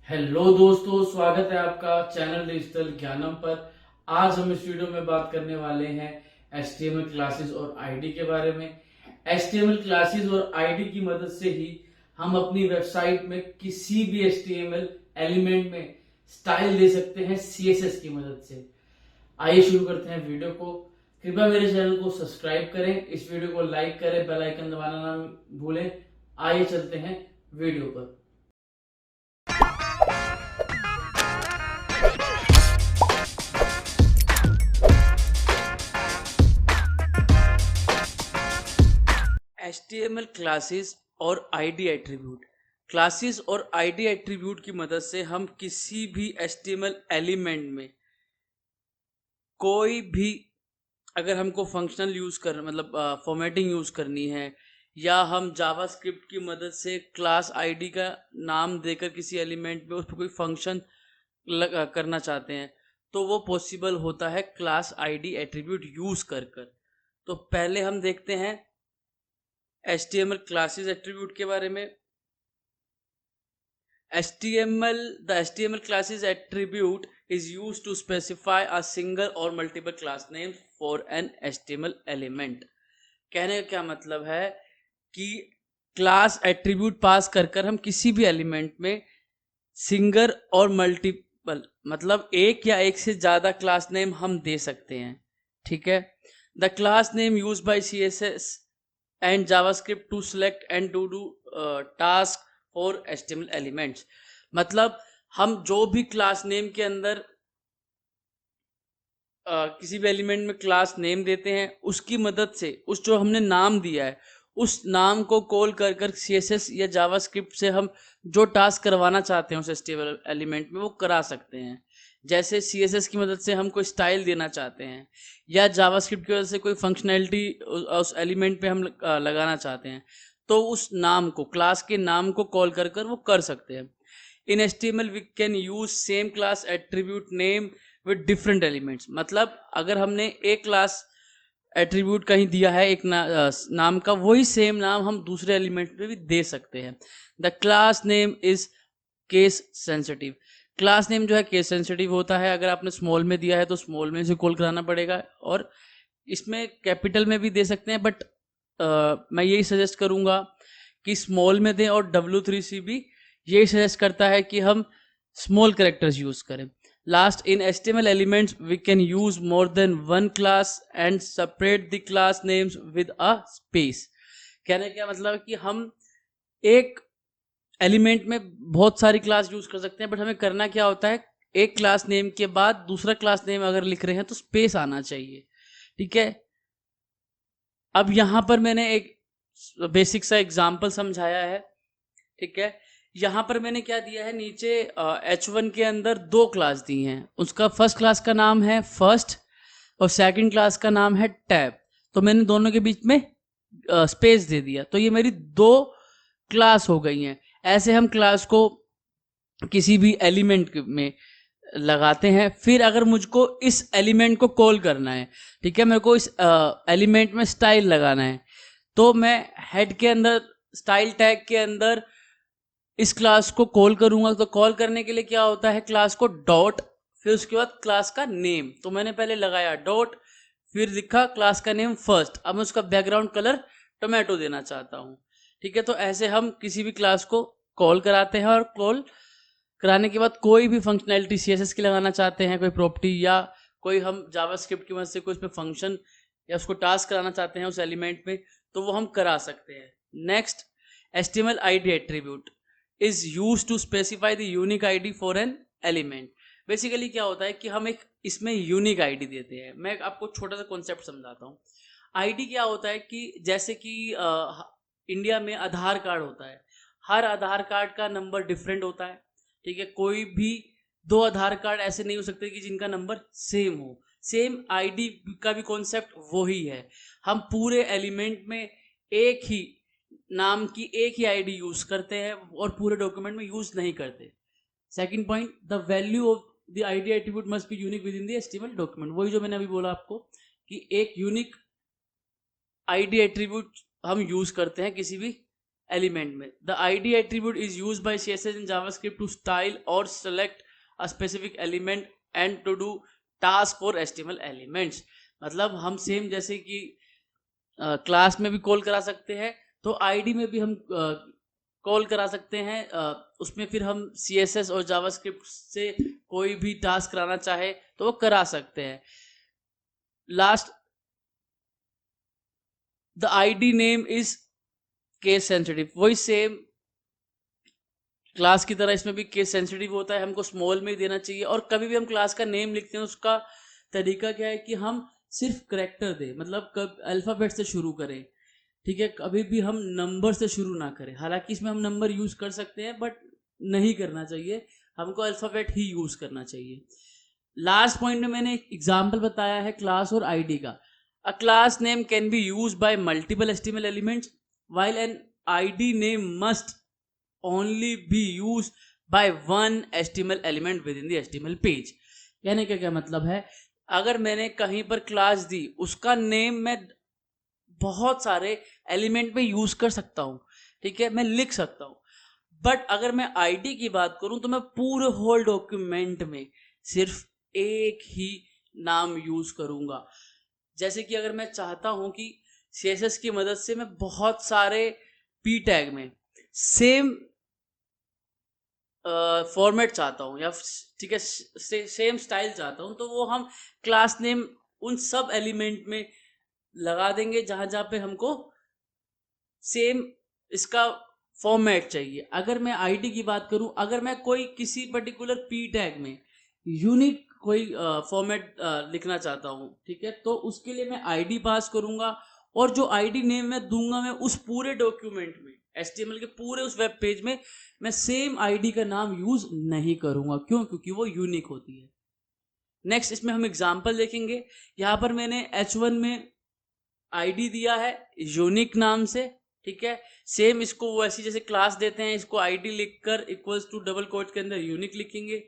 Hello दोस्तों, स्वागत है आपका चैनल डिजिटल ज्ञानम पर। आज हम इस वीडियो में बात करने वाले हैं HTML क्लासेस और आईडी के बारे में। HTML क्लासेस और आईडी की मदद से ही हम अपनी वेबसाइट में किसी भी HTML एलिमेंट में स्टाइल दे सकते हैं CSS की मदद से। आइए शुरू करते हैं वीडियो को। कृपया मेरे चैनल को सब्सक्राइब करें, इस वीडियो को लाइक करें, बेल आइकन दबाना ना भूलें। आइए चलते हैं वीडियो पर। HTML क्लासेस और आईडी एट्रीब्यूट। क्लासेस और आईडी एट्रीब्यूट की मदद से हम किसी भी HTML एलिमेंट में कोई भी, अगर हमको फंक्शनल यूज कर मतलब फॉर्मेटिंग यूज करनी है, या हम जावास्क्रिप्ट की मदद से क्लास आईडी का नाम देकर किसी एलिमेंट में उस पर कोई फंक्शन करना चाहते हैं, तो वो पॉसिबल होता है क्लास आईडी एट्रीब्यूट यूज कर कर। तो पहले हम देखते हैं HTML क्लासेस एट्रीब्यूट के बारे में। The HTML classes attribute is used to specify a single or multiple class names for an HTML element। कहने का क्या मतलब है कि क्लास एट्रीब्यूट पास कर कर हम किसी भी एलिमेंट में सिंगल और मल्टीपल, मतलब एक या एक से ज्यादा क्लास नेम हम दे सकते हैं। ठीक है। The class name use by CSS and JavaScript to select and to do task for HTML elements। मतलब हम जो भी क्लास नेम के अंदर किसी भी एलिमेंट में क्लास नेम देते हैं, उसकी मदद से उस जो हमने नाम दिया है उस नाम को कॉल कर कर CSS या जावास्क्रिप्ट से हम जो टास्क करवाना चाहते हैं उस HTML एलिमेंट में वो करा सकते हैं। जैसे CSS की मदद से हम कोई स्टाइल देना चाहते हैं, या जावास्क्रिप्ट की वजह से कोई फंक्शनैलिटी उस एलिमेंट पे हम लगाना चाहते हैं, तो उस नाम को, क्लास के नाम को कॉल कर कर वो कर सकते हैं। In HTML we can use same class attribute name with different elements. मतलब अगर हमने एक क्लास एट्रीब्यूट कहीं दिया है एक नाम का, वही सेम नाम हम दूसरे एलिमेंट पे भी दे सकते हैं। The class name is case sensitive. Class name जो है केस सेंसिटिव होता है। अगर आपने स्मॉल में दिया है तो स्मॉल में से कॉल कराना पड़ेगा, और इसमें कैपिटल में भी दे सकते हैं, बट मैं यही सजेस्ट करूंगा कि स्मॉल में दें। और W3C भी यही सजेस्ट करता है कि हम स्मॉल कैरेक्टर्स यूज करें। Last, in HTML elements we can use more than one class and separate the class names with a space। कहने का मतलब कि हम एक एलिमेंट में बहुत सारी क्लास यूज कर सकते हैं, बट हमें करना क्या होता है, एक क्लास नेम के बाद दूसरा क्लास नेम अगर लिख रहे हैं तो स्पेस आना चाहिए। ठीक है। अब यहां पर मैंने एक बेसिक सा एग्जांपल समझाया है। ठीक है। यहां पर मैंने क्या दिया है, नीचे H1 के अंदर दो क्लास दी हैं। उसका फर्स्ट क्लास का नाम है फर्स्ट और सेकंड क्लास का नाम है टैब। तो मैंने दोनों के बीच में स्पेस दे दिया, तो ये मेरी दो क्लास हो गई हैं। ऐसे हम क्लास को किसी भी एलिमेंट में लगाते हैं। फिर अगर मुझको इस एलिमेंट को कॉल करना है, ठीक है, मेरे को इस एलिमेंट में स्टाइल लगाना है, तो मैं हेड के अंदर स्टाइल टैग के अंदर इस क्लास को कॉल करूंगा। तो कॉल करने के लिए क्या होता है, क्लास को डॉट, फिर उसके बाद क्लास का नेम। तो मैंने पहले लगाया डॉट, फिर लिखा क्लास का नेम फर्स्ट। अब मैं उसका बैकग्राउंड कलर टोमेटो देना चाहता हूँ। ठीक है। तो ऐसे हम किसी भी क्लास को कॉल कराते हैं, और कॉल कराने के बाद कोई भी फंक्शनैलिटी CSS की लगाना चाहते हैं, कोई प्रॉपर्टी, या कोई हम जावास्क्रिप्ट की मदद से कोई उसमें फंक्शन या उसको टास्क कराना चाहते हैं उस एलिमेंट में, तो वो हम करा सकते हैं। Next, HTML ID attribute is used to specify the unique ID for an element। Basically क्या होता है कि हम एक इसमें यूनिक आईडी देते हैं। मैं आपको छोटा सा कॉन्सेप्ट समझाता हूँ। आईडी क्या होता है कि जैसे कि इंडिया में आधार कार्ड होता है, हर आधार कार्ड का नंबर डिफरेंट होता है। ठीक है। कोई भी दो आधार कार्ड ऐसे नहीं हो सकते कि जिनका नंबर सेम हो। सेम आईडी का भी कॉन्सेप्ट वही है। हम पूरे एलिमेंट में एक ही नाम की एक ही आईडी यूज करते हैं और पूरे डॉक्यूमेंट में यूज नहीं करते। Second point, the value of the ID attribute must be unique within the HTML document. वही जो मैंने अभी बोला आपको कि एक यूनिक आईडी एट्रीब्यूट हम यूज करते हैं किसी भी एलिमेंट में। The ID attribute is use by CSS in JavaScript to style और select a specific element and to do task for HTML elements. मतलब हम सेम जैसे कि क्लास में भी कॉल करा सकते हैं, तो आईडी में भी हम कॉल करा सकते हैं। उसमें फिर हम सीएसएस और जावास्क्रिप्ट से कोई भी टास्क कराना चाहे तो वो करा सकते हैं। Last, the ID name is case sensitive. वही सेम क्लास की तरह इसमें भी केस सेंसिटिव होता है, हमको स्मॉल में ही देना चाहिए। और कभी भी हम क्लास का नेम लिखते हैं उसका तरीका क्या है कि हम सिर्फ करेक्टर दें, मतलब कब अल्फ़ाबेट से शुरू करें, ठीक है। कभी भी हम नंबर से शुरू ना करें। हालांकि इसमें हम नंबर यूज कर सकते हैं बट नहीं करना चाहिए, हमको अल्फ़ाबेट ही यूज करना चाहिए। लास्ट पॉइंट में मैंने एक एग्जाम्पल बताया है क्लास और आईडी का। अ class name can be use by multiple HTML elements while an id name must only be used by one HTML element within the HTML page। यानी क्या क्या मतलब है, अगर मैंने कहीं पर क्लास दी, उसका नेम मैं बहुत सारे एलिमेंट में यूज कर सकता हूँ, ठीक है, मैं लिख सकता हूँ। बट अगर मैं आईडी की बात करूं तो मैं पूरे होल डॉक्यूमेंट में सिर्फ एक ही नाम यूज करूंगा। जैसे कि अगर मैं चाहता हूं कि सीएसएस की मदद से मैं बहुत सारे पी टैग में सेम फॉर्मेट चाहता हूं, या ठीक है सेम स्टाइल चाहता हूं, तो वो हम क्लास नेम उन सब एलिमेंट में लगा देंगे जहां जहां पे हमको सेम इसका फॉर्मेट चाहिए। अगर मैं आईडी की बात करूं, अगर मैं कोई किसी पर्टिकुलर पी टैग में यूनिक कोई फॉर्मेट लिखना चाहता हूं, ठीक है, तो उसके लिए मैं आईडी पास करूंगा। और जो आईडी नेम मैं दूंगा, मैं उस पूरे डॉक्यूमेंट में एचटीएमएल के पूरे उस वेब पेज में मैं सेम आईडी का नाम यूज नहीं करूंगा। क्यों? क्योंकि वो यूनिक होती है। नेक्स्ट इसमें हम एग्जांपल देखेंगे। यहां पर मैंने H1 में आईडी दिया है यूनिक नाम से, ठीक है। सेम इसको वो ऐसी जैसे क्लास देते हैं, इसको आईडी लिखकर इक्वल्स टू डबल कोट के अंदर यूनिक लिखेंगे।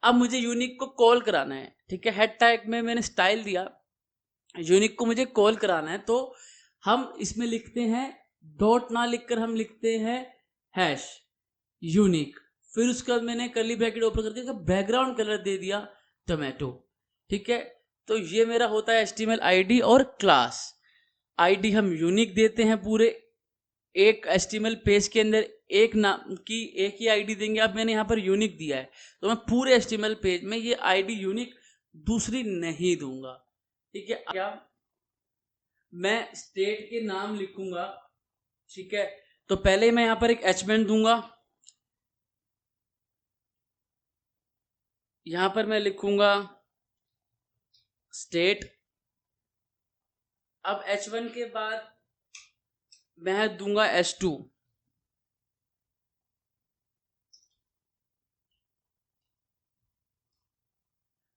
अब मुझे यूनिक को कॉल कराना है, ठीक है। हेड टैग में मैंने स्टाइल दिया, यूनिक को मुझे कॉल कराना है, तो हम इसमें लिखते हैं डॉट ना लिखकर हम लिखते हैं हैश यूनिक। फिर उसके बाद मैंने कर्ली ब्रैकेट ओपन करके बैकग्राउंड कलर दे दिया टोमेटो, ठीक है। तो ये मेरा होता है एचटीएमएल आईडी और क्लास। आईडी हम यूनिक देते हैं पूरे एक एचटीएमएल पेज के अंदर, एक नाम की एक ही आईडी देंगे। अब मैंने यहाँ पर यूनिक दिया है, तो मैं पूरे एचटीएमएल पेज में ये आईडी यूनिक दूसरी नहीं दूंगा, ठीक है। क्या मैं स्टेट के नाम लिखूंगा, ठीक है, तो पहले मैं यहाँ पर एक एचमेन दूंगा। यहां पर मैं लिखूंगा स्टेट। अब H1 के बाद मैं दूंगा H2।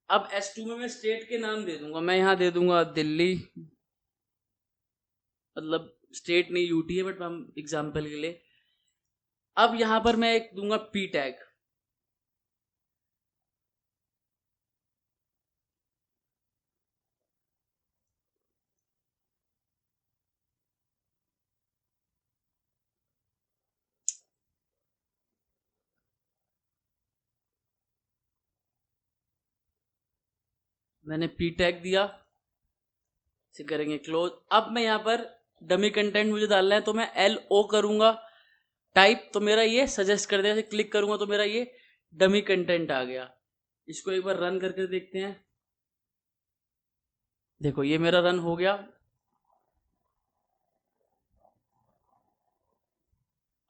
अब H2 में मैं स्टेट के नाम दे दूंगा। मैं यहां दे दूंगा दिल्ली, मतलब स्टेट नहीं यूटी है बट हम एग्जाम्पल के लिए। अब यहां पर मैं एक दूंगा पी टैग। मैंने पी टैग दिया, इसे करेंगे क्लोज। अब मैं यहाँ पर डमी कंटेंट मुझे डालना है, तो मैं LO करूंगा टाइप, तो मेरा ये सजेस्ट कर दिया। क्लिक करूंगा तो मेरा ये डमी कंटेंट आ गया। इसको एक बार रन करके देखते हैं। देखो ये मेरा रन हो गया।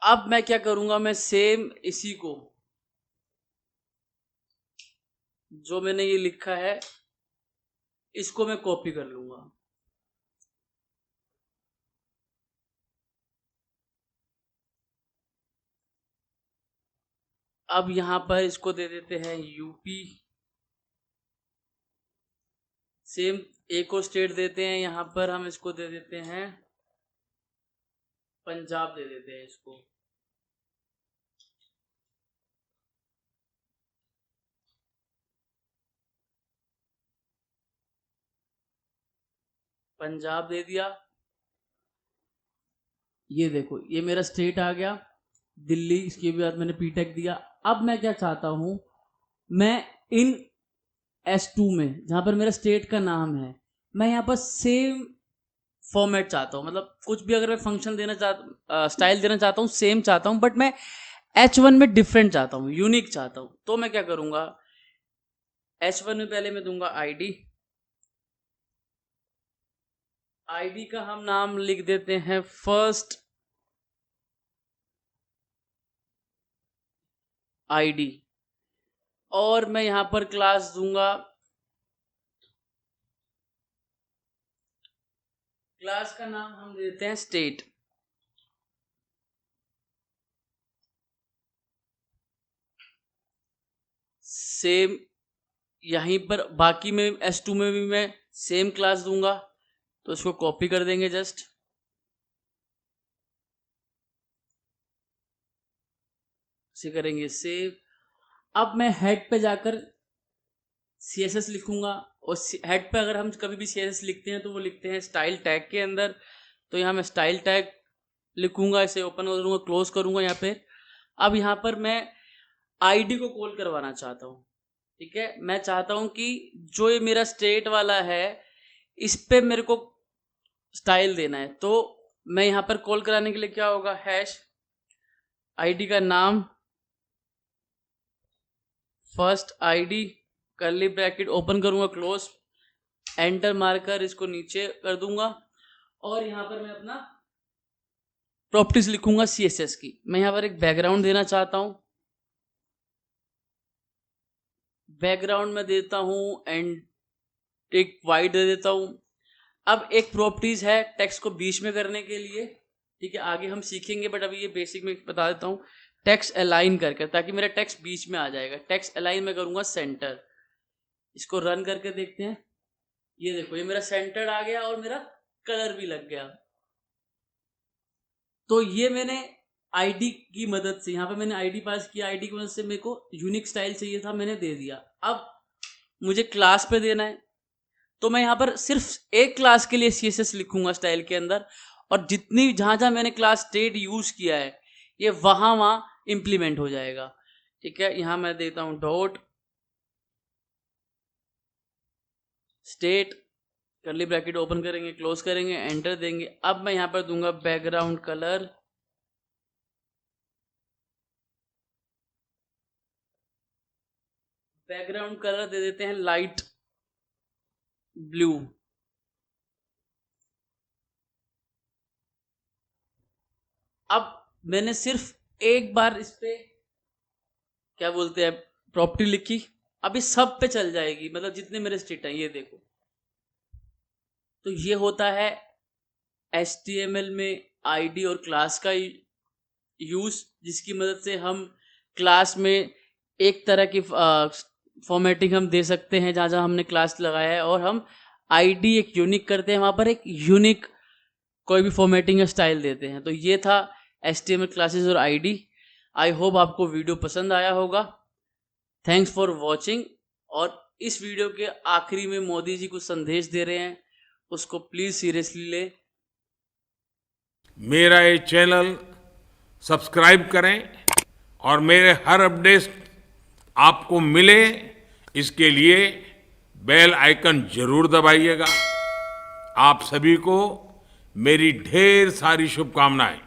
अब मैं क्या करूंगा, मैं सेम इसी को जो मैंने ये लिखा है इसको मैं कॉपी कर लूंगा। अब यहां पर इसको दे देते हैं यूपी। सेम एक और स्टेट देते हैं, यहां पर हम इसको दे देते हैं पंजाब, दे देते हैं इसको। पंजाब दे दिया। ये देखो, ये मेरा स्टेट आ गया दिल्ली, इसके बाद मैंने पीटेक दिया। अब मैं क्या चाहता हूं, मैं इन S2 में जहां पर मेरा स्टेट का नाम है, मैं यहाँ पर सेम फॉर्मेट चाहता हूँ। मतलब कुछ भी अगर मैं फंक्शन देना चाहता, स्टाइल देना चाहता हूँ, सेम चाहता हूँ, बट मैं H1 में डिफरेंट चाहता हूँ, यूनिक चाहता हूँ। तो मैं क्या करूंगा, H1 में पहले मैं दूंगा आईडी। आईडी का हम नाम लिख देते हैं फर्स्ट आईडी, और मैं यहां पर क्लास दूंगा, क्लास का नाम हम देते हैं स्टेट। सेम यहीं पर बाकी में S2 में भी मैं सेम क्लास दूंगा, तो इसको कॉपी कर देंगे जस्ट, इसे करेंगे सेव। अब मैं हेड पे जाकर CSS लिखूंगा, और हेड पे अगर हम कभी भी CSS लिखते हैं तो वो लिखते हैं स्टाइल टैग के अंदर। तो यहाँ मैं स्टाइल टैग लिखूंगा, इसे ओपन करूंगा, क्लोज करूंगा यहाँ पे। अब यहाँ पर मैं आईडी को कॉल करवाना चाहता हूँ। ठीक है, मैं चाहता हूँ कि जो ये मेरा स्टेट वाला है इस पे मेरे को स्टाइल देना है। तो मैं यहाँ पर कॉल कराने के लिए क्या होगा, हैश आईडी का नाम first ID, curly bracket open करूंगा, क्लोज, एंटर मारकर इसको नीचे कर दूंगा, और यहां पर मैं अपना प्रॉपर्टीज लिखूंगा CSS की। मैं यहां पर एक बैकग्राउंड देना चाहता हूं, बैकग्राउंड में देता हूं एंड एक वाइट दे देता हूं। अब एक प्रॉपर्टीज है टेक्स्ट को बीच में करने के लिए, ठीक है, आगे हम सीखेंगे, बट अभी ये बेसिक में बता देता हूं। टेक्स्ट अलाइन करके, ताकि मेरा टेक्स्ट बीच में आ जाएगा। टेक्स्ट अलाइन में करूंगा सेंटर। इसको रन करके देखते हैं, ये देखो ये मेरा सेंटर आ गया और मेरा कलर भी लग गया। तो ये मैंने आईडी की मदद से, यहाँ पे मैंने आईडी पास किया, आईडी की मदद से मेरे को यूनिक स्टाइल चाहिए था, मैंने दे दिया। अब मुझे क्लास पे देना है, तो मैं यहाँ पर सिर्फ एक क्लास के लिए CSS लिखूंगा स्टाइल के अंदर, और जितनी जहां जहां मैंने क्लास स्टेट यूज किया है ये वहां वहां इंप्लीमेंट हो जाएगा। ठीक है, यहां मैं देता हूं dot state, curly bracket open करेंगे, क्लोज करेंगे, एंटर देंगे। अब मैं यहां पर दूंगा बैकग्राउंड कलर, बैकग्राउंड कलर दे देते हैं लाइट ब्लू। अब मैंने सिर्फ एक बार इस पे क्या बोलते हैं प्रॉपर्टी लिखी, अब इस सब पे चल जाएगी, मतलब जितने मेरे स्टेट हैं ये देखो। तो ये होता है HTML में आईडी और क्लास का यूज, जिसकी मदद से हम क्लास में एक तरह की फॉर्मेटिंग हम दे सकते हैं जहाँ जहाँ हमने क्लास लगाया है, और हम आईडी एक यूनिक करते हैं, वहाँ पर एक यूनिक कोई भी फॉर्मेटिंग या स्टाइल देते हैं। तो ये था HTML क्लासेस और आईडी। आई होप आपको वीडियो पसंद आया होगा। Thanks for watching. और इस वीडियो के आखिरी में मोदी जी कुछ संदेश दे रहे हैं, उसको प्लीज सीरियसली ले। मेरा ये चैनल सब्सक्राइब करें और मेरे हर अपडेट आपको मिले, इसके लिए बेल आइकन जरूर दबाइएगा। आप सभी को मेरी ढेर सारी शुभकामनाएं।